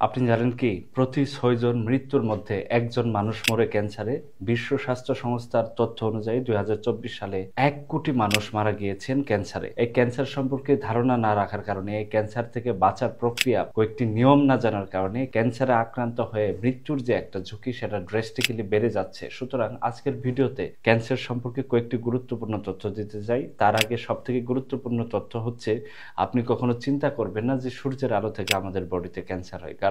আপনি জানেন কি প্রতি ৬ জন মৃত্যুর মধ্যে একজন মানুষ মরে ক্যান্সারে। বিশ্ব স্বাস্থ্য সংস্থার তথ্য অনুযায়ী ২০২৪ সালে ১ কোটি মানুষ মারা গিয়েছেন ক্যান্সারে। এই ক্যান্সার সম্পর্কে ধারণা না রাখার কারণে, এই ক্যান্সার থেকে বাঁচার প্রক্রিয়া কয়েকটি নিয়ম না জানার কারণে ক্যান্সারে আক্রান্ত হয়ে মৃত্যুর যে একটা ঝুঁকি সেটা ড্রাস্টিক্যালি বেড়ে যাচ্ছে। সুতরাং আজকের ভিডিওতে ক্যান্সার সম্পর্কে কয়েকটি গুরুত্বপূর্ণ তথ্য দিতে চাই। তার আগে সবথেকে গুরুত্বপূর্ণ তথ্য হচ্ছে, আপনি কখনো চিন্তা করবেন না যে সূর্যের আলো থেকে আমাদের বডিতে ক্যান্সার হয়, কারণ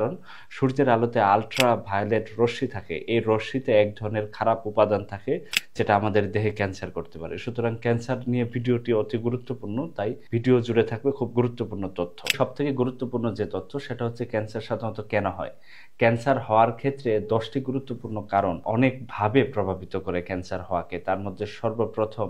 সূর্যের আলোতে আলট্রা ভায়োলেট রশ্মি থাকে। এই রশ্মিতে এক ধরনের খারাপ উপাদান থাকে যেটা আমাদের দেহে ক্যান্সার করতে পারে। সুতরাং ক্যান্সার নিয়ে ভিডিওটি অতি গুরুত্বপূর্ণ, তাই ভিডিও জুড়ে থাকবে খুব গুরুত্বপূর্ণ তথ্য। সবথেকে গুরুত্বপূর্ণ যে তথ্য সেটা হচ্ছে ক্যান্সার সাধারণত কেন হয়। ক্যান্সার হওয়ার ক্ষেত্রে 10টি গুরুত্বপূর্ণ কারণ অনেকভাবে প্রভাবিত করে ক্যান্সার হওয়াকে। তার মধ্যে সর্বপ্রথম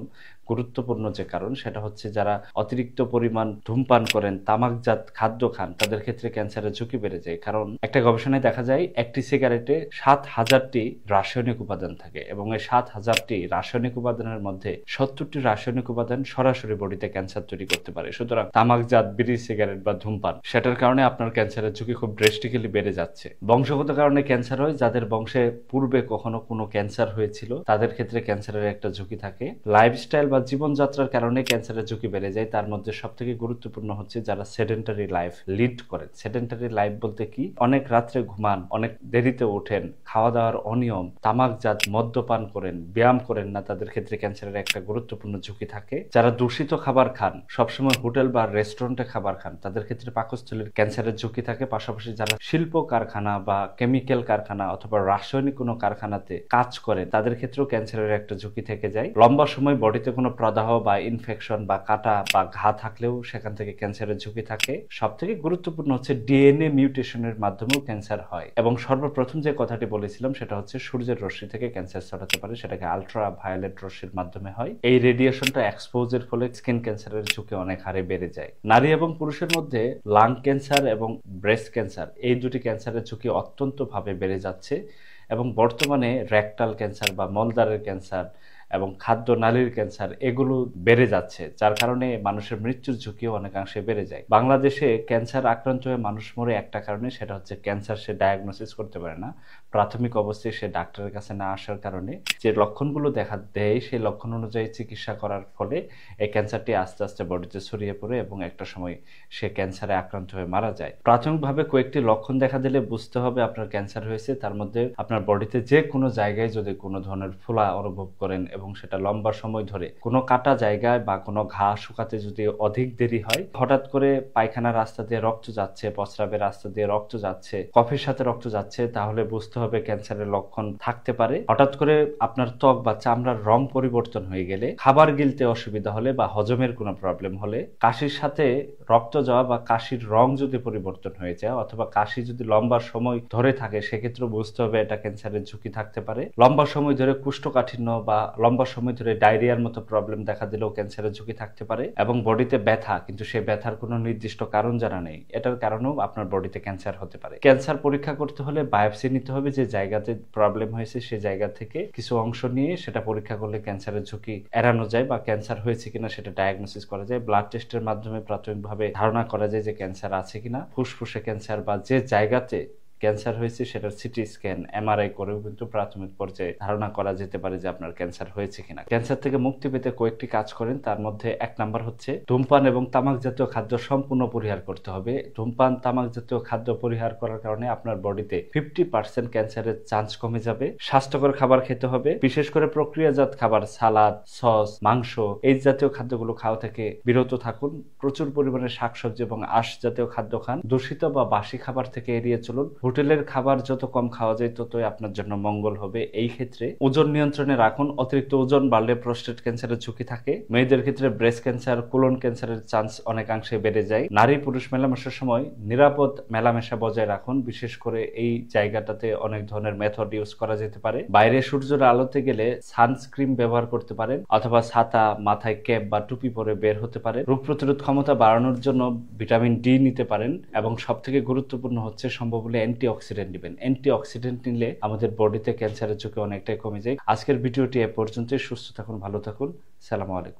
গুরুত্বপূর্ণ যে কারণ সেটা হচ্ছে, যারা অতিরিক্ত পরিমাণ ধূমপান করেন, তামাকজাত খাদ্য খান, তাদের ক্ষেত্রে ক্যান্সারের ঝুঁকি বেড়ে যায়। কারণ একটা গবেষণায় দেখা যায় একটি সিগারেটে ৭,০০০টি রাসায়নিক উপাদান থাকে এবং এই ৭,০০০টি রাসায়নিক উপাদানের মধ্যে ৭০টি রাসায়নিক উপাদান সরাসরি বডিতে ক্যান্সার তৈরি করতে পারে। সুতরাং তামাকজাত বিড়ি, সিগারেট বা ধূমপান, সেটার কারণে আপনার ক্যান্সারের ঝুঁকি খুব ড্রাস্টিক্যালি বেড়ে যাচ্ছে। বংশগত কারণে ক্যান্সার হয়, যাদের বংশে পূর্বে কখনো কোনো ক্যান্সার হয়েছিল তাদের ক্ষেত্রে ক্যান্সারের একটা ঝুঁকি থাকে। লাইফস্টাইল বা জীবনযাত্রার কারণে ক্যান্সারের ঝুঁকি বেড়ে যায়। তার মধ্যে সবথেকে গুরুত্বপূর্ণ হচ্ছে যারা সেডেন্টারি লাইফ লিড করেন। সেডেন্টারি লাইফ বলতে কি, অনেক রাত্রে ঘুমান, অনেক দেরিতে ওঠেন, খাওয়া দাওয়ার অনিয়ম, তামাকজাত মদ্যপান করেন, ব্যায়াম করেন না, তাদের ক্ষেত্রে ক্যান্সারের একটা গুরুত্বপূর্ণ ঝুঁকি থাকে। যারা দূষিত খাবার খান, সবসময় হোটেল বা রেস্টুরেন্টে খাবার খান, তাদের ক্ষেত্রে পাকস্থলীর ক্যান্সারের ঝুঁকি থাকে। পাশাপাশি যারা শিল্প কারখানা বা কেমিক্যাল কারখানা অথবা রাসায়নিক কোনো কারখানাতে কাজ করেন, তাদের ক্ষেত্রেও ক্যান্সারের একটা ঝুঁকি থেকে যায়। লম্বা সময় বডিতে কোনো প্রদাহ বা ইনফেকশন বা কাটা বা ঘা থাকলেও সেখান থেকে ক্যান্সারের ঝুঁকি থাকে। সব থেকে গুরুত্বপূর্ণ হচ্ছে ডিএনএ মিউটেশনের মাধ্যমেও ক্যান্সার হয়। এবং সর্বপ্রথম যে কথাটি বলেছিলাম সেটা হচ্ছে, সূর্যের রশ্মি থেকে ক্যান্সার ছড়াতে পারে, সেটাকে আলট্রা ভায়োলেট রশ্মির মাধ্যমে হয়। এই রেডিয়েশনটা এক্সপোজের ফলে স্কিন ক্যান্সারের ঝুঁকি অনেক হারে বেড়ে যায়। নারী এবং পুরুষের মধ্যে লাং ক্যান্সার এবং ব্রেস্ট ক্যান্সার, এই দুটি ক্যান্সারের ঝুঁকি অত্যন্ত ভাবে বেড়ে যাচ্ছে। এবং বর্তমানে রেকটাল ক্যান্সার বা মলদ্বারের ক্যান্সার এবং খাদ্য নালীর ক্যান্সার এগুলো বেড়ে যাচ্ছে, যার কারণে মানুষের মৃত্যুর ঝুঁকিও অনেকাংশে বেড়ে যায়। বাংলাদেশে ক্যান্সার আক্রান্ত হয়ে মানুষ মরে একটা কারণে, সেটা হচ্ছে ক্যান্সার সে ডায়াগনোসিস করতে পারে না। প্রাথমিক অবস্থায় সে ডাক্তারের কাছে না আসার কারণে যে লক্ষণগুলো দেখা দেয়, সেই লক্ষণ অনুযায়ী চিকিৎসা করার ফলে এই ক্যান্সারটি আস্তে আস্তে বডিতে ছড়িয়ে পড়ে এবং একটা সময় সে ক্যান্সারে আক্রান্ত হয়ে মারা যায়। প্রাথমিকভাবে কয়েকটি লক্ষণ দেখা দিলে বুঝতে হবে আপনার ক্যান্সার হয়েছে। তার মধ্যে আপনার বডিতে যে কোনো জায়গায় যদি কোনো ধরনের ফোলা অনুভব করেন এবং সেটা লম্বা সময় ধরে, কোনো কাটা জায়গায় বা কোনো ঘা শুকাতে যদি অধিক দেরি হয়, হঠাৎ করে পায়খানার রাস্তা দিয়ে রক্ত যাচ্ছে, প্রস্রাবের রাস্তা দিয়ে রক্ত যাচ্ছে, কফের সাথে রক্ত যাচ্ছে, তাহলে বুঝতে হবে ক্যান্সারের লক্ষণ থাকতে পারে। হঠাৎ করে আপনার ত্বক বা চামড়ার রং পরিবর্তন হয়ে গেলে, খাবার গিলতে অসুবিধা হলে বা হজমের কোনো প্রবলেম হলে, কাশির সাথে রক্ত যাওয়া বা কাশির রং যদি পরিবর্তন হয়ে যায়, অথবা কাশি যদি লম্বা সময় ধরে থাকে, সেক্ষেত্রে বুঝতে হবে এটা ক্যান্সারের ঝুঁকি থাকতে পারে। লম্বা সময় ধরে কোষ্ঠকাঠিন্য বা লম্বা সময় ধরে ডায়রিয়ার মতো প্রবলেম দেখা দিলেও ক্যান্সারের ঝুঁকি থাকতে পারে। এবং বডিতে ব্যথা, কিন্তু সেই ব্যথার কোনো নির্দিষ্ট কারণ জানা নেই, এটার কারণেও আপনার বডিতে ক্যান্সার হতে পারে। ক্যান্সার পরীক্ষা করতে হলে বায়োপসি নিতে হবে। যে জায়গাতে প্রবলেম হয়েছে সেই জায়গা থেকে কিছু অংশ নিয়ে সেটা পরীক্ষা করলে ক্যান্সারের ঝুঁকি এড়ানো যায় বা ক্যান্সার হয়েছে কিনা সেটা ডায়াগনোসিস করা যায়। ব্লাড টেস্টের মাধ্যমে প্রাথমিকভাবে ধারণা করা যায় যে ক্যান্সার আছে কিনা। ফুসফুসে ক্যান্সার বা যে জায়গাতে ক্যান্সার হয়েছে সেটার সিটি স্ক্যান, এমআরআই করেও কিন্তু প্রাথমিক পর্যায়ে ধারণা করা যেতে পারে যে আপনার ক্যান্সার হয়েছে কিনা। ক্যান্সার থেকে মুক্তি পেতে কয়েকটি কাজ করেন। তার মধ্যে 1 নাম্বার হচ্ছে, ধূমপান এবং তামাক জাতীয় খাদ্য সম্পূর্ণ পরিহার করতে হবে। ধূমপান, তামাক জাতীয় খাদ্য পরিহার করার কারণে আপনার বডিতে 50% ক্যান্সারের চান্স কমে যাবে। স্বাস্থ্যকর খাবার খেতে হবে, বিশেষ করে প্রক্রিয়াজাত খাবার, সালাদ, সস, মাংস, এই জাতীয় খাদ্যগুলো খাওয়া থেকে বিরত থাকুন। প্রচুর পরিমাণে শাকসবজি এবং আঁশ জাতীয় খাদ্য খান। দূষিত বা বাসি খাবার থেকে এড়িয়ে চলুন। হোটেলের খাবার যত কম খাওয়া যায় ততই আপনার জন্য মঙ্গল হবে। এই ক্ষেত্রে ওজন নিয়ন্ত্রণে রাখুন। অতিরিক্ত ওজন বাড়লে প্রোস্টেট ক্যান্সারের ঝুঁকি থাকে। মেয়েদের ক্ষেত্রে ব্রেস্ট ক্যান্সার, কোলন ক্যান্সারের চান্স অনেকাংশে বেড়ে যায়। নারী পুরুষ মেলামেশার সময় নিরাপদ মেলামেশা বজায় রাখুন। বিশেষ করে এই জায়গাটাতে অনেক ধরনের মেথড ইউজ করা যেতে পারে। বাইরে সূর্যের আলোতে গেলে সানস্ক্রিন ব্যবহার করতে পারেন, অথবা ছাতা, মাথায় ক্যাপ বা টুপি পরে বের হতে পারে। রোগ প্রতিরোধ ক্ষমতা বাড়ানোর জন্য ভিটামিন ডি নিতে পারেন। এবং সবথেকে গুরুত্বপূর্ণ হচ্ছে, সম্ভব হলে অ্যান্টিঅক্সিডেন্ট নেবেন। অ্যান্টিঅক্সিডেন্ট নিলে আমাদের বডিতে ক্যান্সারের ঝুঁকি অনেকটাই কমে যায়। আজকের ভিডিওটি এ পর্যন্তই। সুস্থ থাকুন, ভালো থাকুন। সালামু আলাইকুম।